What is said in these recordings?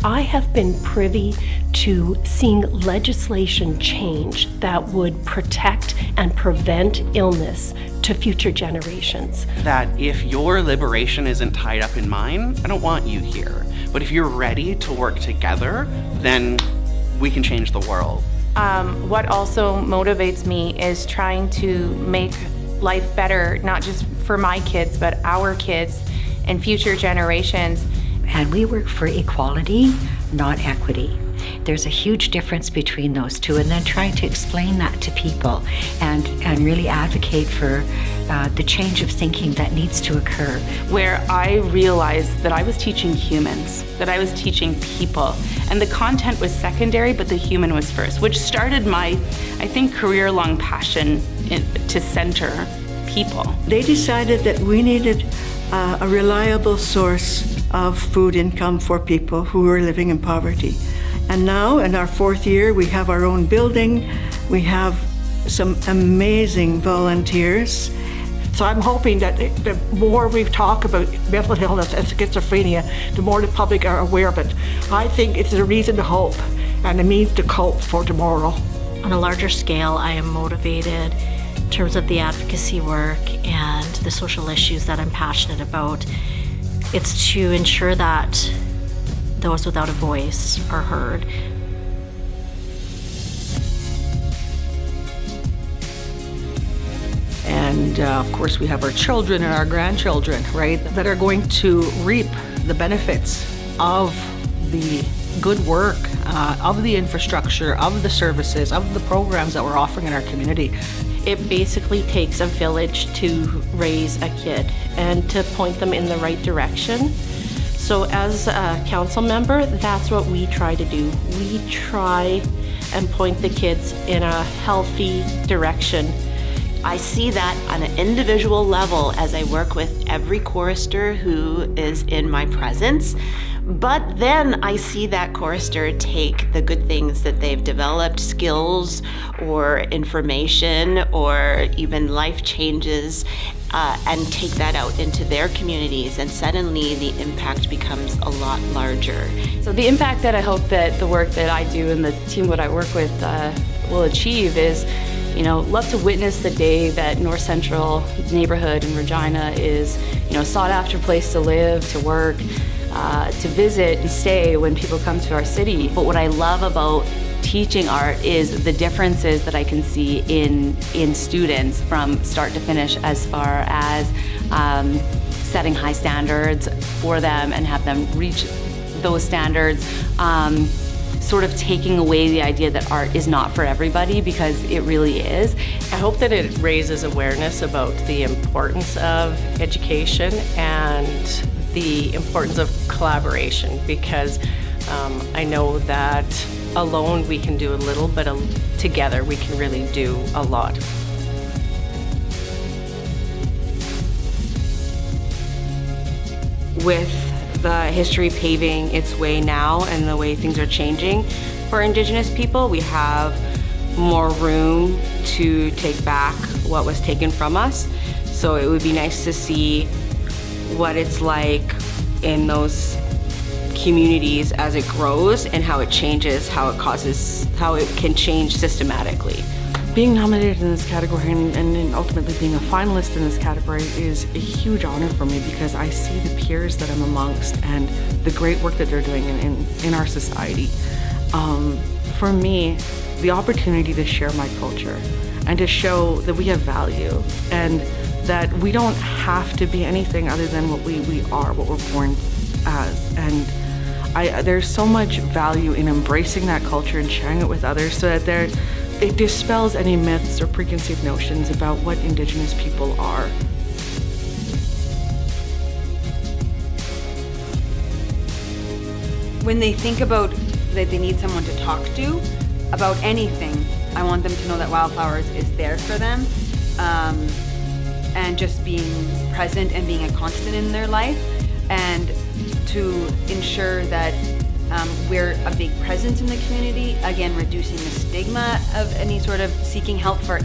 I have been privy to seeing legislation change that would protect and prevent illness to future generations. That if your liberation isn't tied up in mine, I don't want you here. But if you're ready to work together, then we can change the world. What also motivates me is trying to make life better, not just for my kids, but our kids and future generations. And we work for equality, not equity. There's a huge difference between those two, and then trying to explain that to people and really advocate for the change of thinking that needs to occur. Where I realized that I was teaching humans, that I was teaching people, and the content was secondary, but the human was first, which started my, I think, career-long passion to center people. They decided that we needed a reliable source of food income for people who are living in poverty. And now, in our 4th year, we have our own building. We have some amazing volunteers. So I'm hoping that the more we talk about mental illness and schizophrenia, the more the public are aware of it. I think it's a reason to hope and a means to cope for tomorrow. On a larger scale, I am motivated in terms of the advocacy work and the social issues that I'm passionate about. It's to ensure that those without a voice are heard. And of course we have our children and our grandchildren, right, that are going to reap the benefits of the good work, of the infrastructure, of the services, of the programs that we're offering in our community. It basically takes a village to raise a kid and to point them in the right direction. So as a council member, that's what we try to do. We try and point the kids in a healthy direction. I see that on an individual level as I work with every chorister who is in my presence. But then I see that chorister take the good things that they've developed, skills or information or even life changes, and take that out into their communities, and suddenly the impact becomes a lot larger. So the impact that I hope that the work that I do and the team that I work with will achieve is, love to witness the day that North Central neighborhood in Regina is, sought after place to live, to work, to visit and stay when people come to our city. But what I love about teaching art is the differences that I can see in students from start to finish, as far as setting high standards for them and have them reach those standards, sort of taking away the idea that art is not for everybody, because it really is. I hope that it raises awareness about the importance of education and the importance of collaboration, because I know that alone we can do a little, but together we can really do a lot. With the history paving its way now and the way things are changing for Indigenous people, we have more room to take back what was taken from us. So it would be nice to see what it's like in those communities as it grows and how it changes, how it can change systematically. Being nominated in this category and ultimately being a finalist in this category is a huge honor for me, because I see the peers that I'm amongst and the great work that they're doing in our society. For me, the opportunity to share my culture and to show that we have value and that we don't have to be anything other than what we are, what we're born as. And there's so much value in embracing that culture and sharing it with others, so that it dispels any myths or preconceived notions about what Indigenous people are. When they think about that they need someone to talk to about anything, I want them to know that Wildflowers is there for them, and just being present and being a constant in their life, and to ensure that we're a big presence in the community, again reducing the stigma of any sort of seeking help at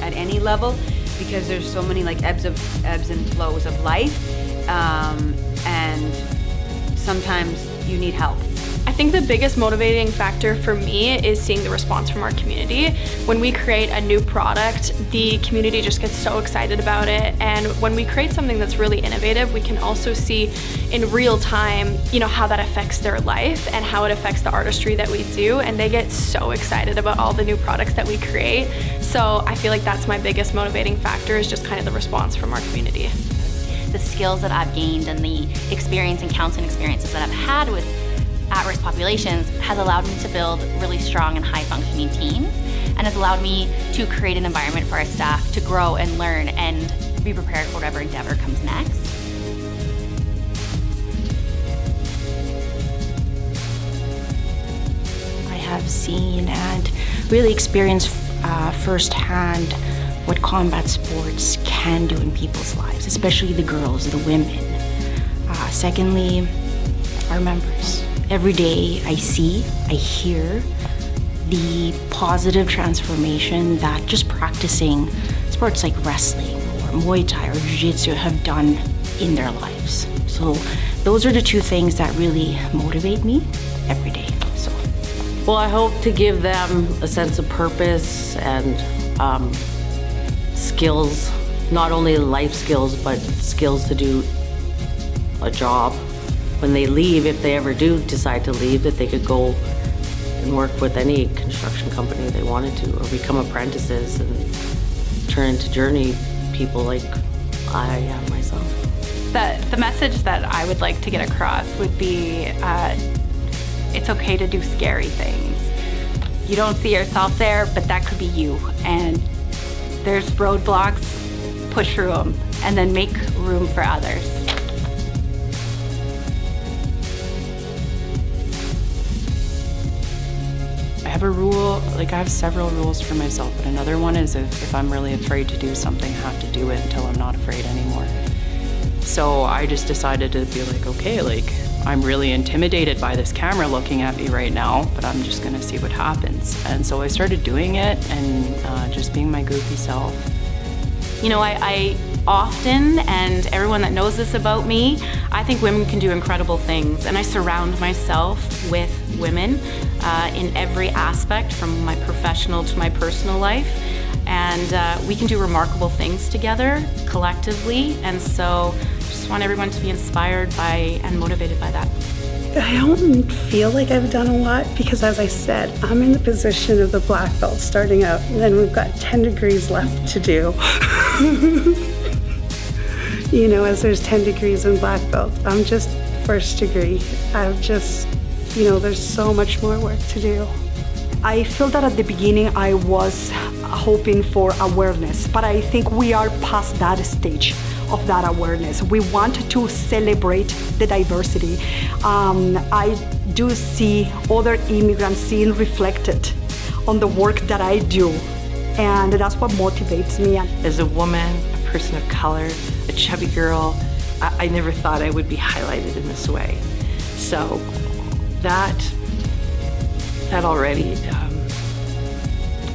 any level, because there's so many ebbs and flows of life, and sometimes you need help. think the biggest motivating factor for me is seeing the response from our community. When we create a new product, the community just gets so excited about it. And when we create something that's really innovative, we can also see in real time, how that affects their life and how it affects the artistry that we do. And they get so excited about all the new products that we create. So I feel like that's my biggest motivating factor, is just kind of the response from our community. The skills that I've gained and the experience and counseling experiences that I've had with at-risk populations has allowed me to build really strong and high-functioning teams, and has allowed me to create an environment for our staff to grow and learn and be prepared for whatever endeavor comes next. I have seen and really experienced firsthand what combat sports can do in people's lives, especially the girls, the women. Secondly, our members. Every day I see, I hear the positive transformation that just practicing sports like wrestling or Muay Thai or Jiu-Jitsu have done in their lives. So those are the two things that really motivate me every day. Well, I hope to give them a sense of purpose and skills, not only life skills, but skills to do a job. When they leave, if they ever do decide to leave, that they could go and work with any construction company they wanted to, or become apprentices and turn into journey people like I am myself. The message that I would like to get across would be it's okay to do scary things. You don't see yourself there, but that could be you. And there's roadblocks, push through them, and then make room for others. I have a rule, I have several rules for myself, but another one is if I'm really afraid to do something, I have to do it until I'm not afraid anymore. So I just decided to be okay, I'm really intimidated by this camera looking at me right now, but I'm just gonna see what happens. And so I started doing it and just being my goofy self. I often, and everyone that knows this about me, I think women can do incredible things, and I surround myself with women in every aspect, from my professional to my personal life, and we can do remarkable things together, collectively, and so just want everyone to be inspired by and motivated by that. I don't feel like I've done a lot because, as I said, I'm in the position of the black belt starting out, and then we've got 10 degrees left to do. As there's 10 degrees in black belt, I'm just first degree. I've just, there's so much more work to do. I feel that at the beginning I was hoping for awareness, but I think we are past that stage of that awareness. We want to celebrate the diversity. I do see other immigrants seeing reflected on the work that I do, and that's what motivates me. As a woman, a person of color, a chubby girl, I never thought I would be highlighted in this way. So that already,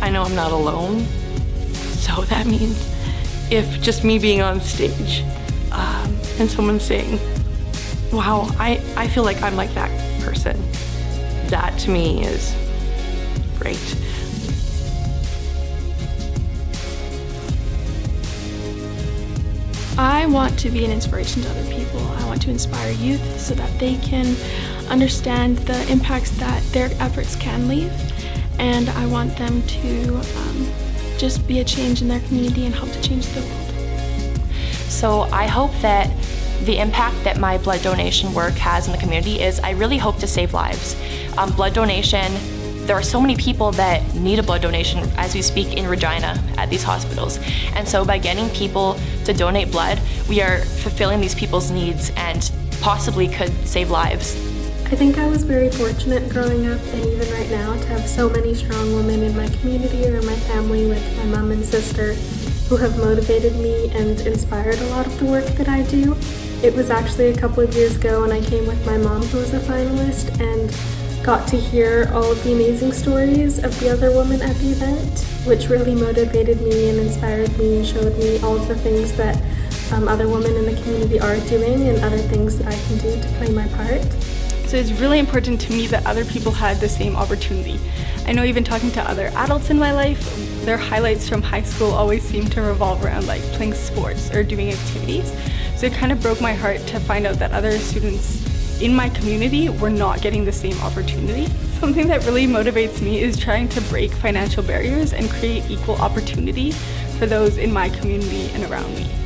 I know I'm not alone. So that means if just me being on stage and someone saying, wow, I feel like I'm like that person, that to me is great. I want to be an inspiration to other people. I want to inspire youth so that they can understand the impacts that their efforts can leave. And I want them to just be a change in their community and help to change the world. So I hope that the impact that my blood donation work has in the community is I really hope to save lives. Blood donation, there are so many people that need a blood donation as we speak in Regina at these hospitals. And so by getting people to donate blood, we are fulfilling these people's needs and possibly could save lives. I think I was very fortunate growing up, and even right now, to have so many strong women in my community or in my family, like my mom and sister, who have motivated me and inspired a lot of the work that I do. It was actually a couple of years ago when I came with my mom, who was a finalist, and got to hear all of the amazing stories of the other women at the event, which really motivated me and inspired me and showed me all of the things that other women in the community are doing and other things that I can do to play my part. So it's really important to me that other people had the same opportunity. I know even talking to other adults in my life, their highlights from high school always seem to revolve around like playing sports or doing activities. So it kind of broke my heart to find out that other students in my community were not getting the same opportunity. Something that really motivates me is trying to break financial barriers and create equal opportunity for those in my community and around me.